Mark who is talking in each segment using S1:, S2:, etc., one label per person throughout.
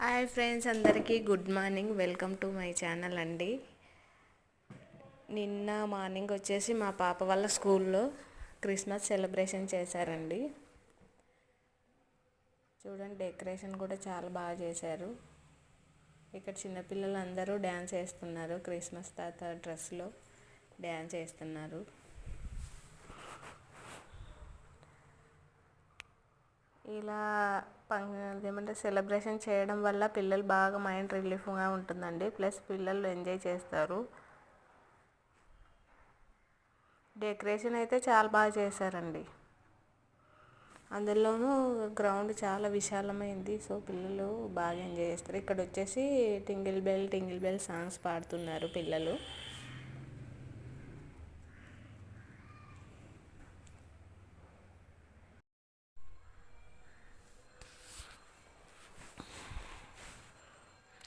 S1: Hi friends, అందరికీ good morning. Welcome to my channel అండి. నిన్న మార్నింగ్ వచ్చేసి మా పాప వాళ్ళ స్కూల్లో క్రిస్మస్ సెలబ్రేషన్ చేశారండి. చూడండి, డెకరేషన్ కూడా చాలా బాగా చేశారు. ఇక్కడ చిన్నపిల్లలు అందరూ డ్యాన్స్ వేస్తున్నారు. క్రిస్మస్ తాత డ్రెస్లో డ్యాన్స్ వేస్తున్నారు. ఇలా ఏమంటే సెలబ్రేషన్ చేయడం వల్ల పిల్లలు బాగా మైండ్ రిలీఫ్గా ఉంటుందండి. ప్లస్ పిల్లలు ఎంజాయ్ చేస్తారు. డెకరేషన్ అయితే చాలా బాగా చేశారండి. అందులోనూ గ్రౌండ్ చాలా విశాలమైంది. సో పిల్లలు బాగా ఎంజాయ్ చేస్తారు. ఇక్కడ వచ్చేసి టింగిల్ బెల్ సాంగ్స్ పాడుతున్నారు పిల్లలు.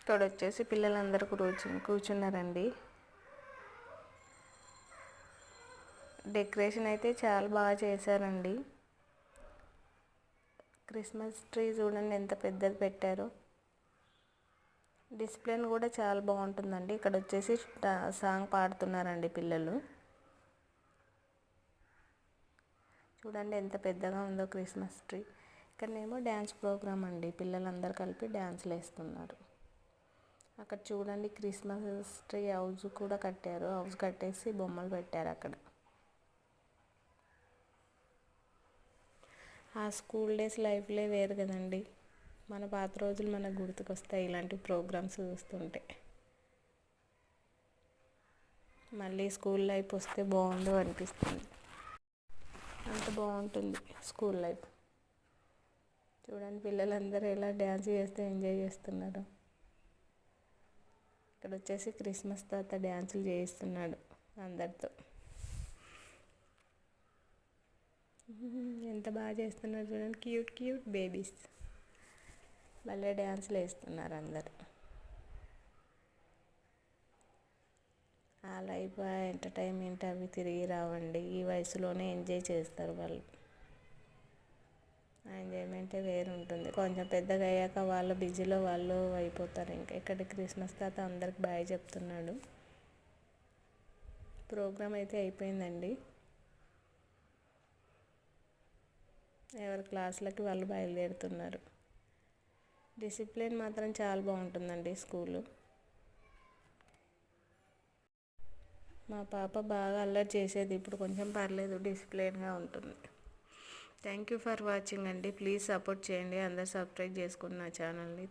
S1: ఇక్కడ వచ్చేసి పిల్లలందరూ కూర్చున్నారండి. డెకరేషన్ అయితే చాలా బాగా చేశారండి. క్రిస్మస్ ట్రీ చూడండి ఎంత పెద్దది పెట్టారో. డిస్ప్లే కూడా చాలా బాగుంటుందండి. ఇక్కడ వచ్చేసి సాంగ్ పాడుతున్నారండి పిల్లలు. చూడండి ఎంత పెద్దగా ఉందో క్రిస్మస్ ట్రీ. ఇక్కడనేమో డ్యాన్స్ ప్రోగ్రామ్ అండి. పిల్లలందరూ కలిపి డ్యాన్స్లు వేస్తున్నారు. అక్కడ చూడండి క్రిస్మస్ ట్రీ హౌస్ కూడా కట్టారు. హౌస్ కట్టేసి బొమ్మలు పెట్టారు అక్కడ. ఆ స్కూల్ డేస్ లైఫ్లే వేరు కదండి. మన పాత రోజులు మనకు గుర్తుకొస్తాయి ఇలాంటి ప్రోగ్రామ్స్ చూస్తుంటే. మళ్ళీ స్కూల్ లైఫ్ వస్తే బాగుండు అనిపిస్తుంది. అంత బాగుంటుంది స్కూల్ లైఫ్. చూడండి పిల్లలందరూ ఎలా డ్యాన్స్ చేస్తూ ఎంజాయ్ చేస్తున్నారు. ఇక్కడ వచ్చేసి క్రిస్మస్ తాత డ్యాన్సులు చేయిస్తున్నాడు అందరితో. ఎంత బాగా చేస్తున్నారు చూడండి. క్యూట్ బేబీస్ భలే డ్యాన్సులు వేస్తున్నారు అందరు. ఆ లైఫ్ ఎంటర్టైన్మెంట్ అవి తిరిగి రావండి. ఈ వయసులోనే ఎంజాయ్ చేస్తారు వాళ్ళు. ఆ ఎంజాయ్మెంటే వేరు ఉంటుంది. కొంచెం పెద్దగా అయ్యాక వాళ్ళ బిజీలో వాళ్ళు అయిపోతారు. ఇంకా ఇక్కడ క్రిస్మస్ తాత అందరికి బాయ్ చెప్తున్నాడు. ప్రోగ్రామ్ అయితే అయిపోయిందండి. ఎవరి క్లాసులకి వాళ్ళు బయలుదేరుతున్నారు. డిసిప్లిన్ మాత్రం చాలా బాగుంటుందండి స్కూలు. మా పాప బాగా అల్లరి చేసేది. ఇప్పుడు కొంచెం పర్లేదు, డిసిప్లిన్గా ఉంటుంది. థ్యాంక్ యూ ఫర్ వాచింగ్ అండి. ప్లీజ్ సపోర్ట్ చేయండి. అందరు సబ్స్క్రైబ్ చేసుకుని నా ఛానల్ని.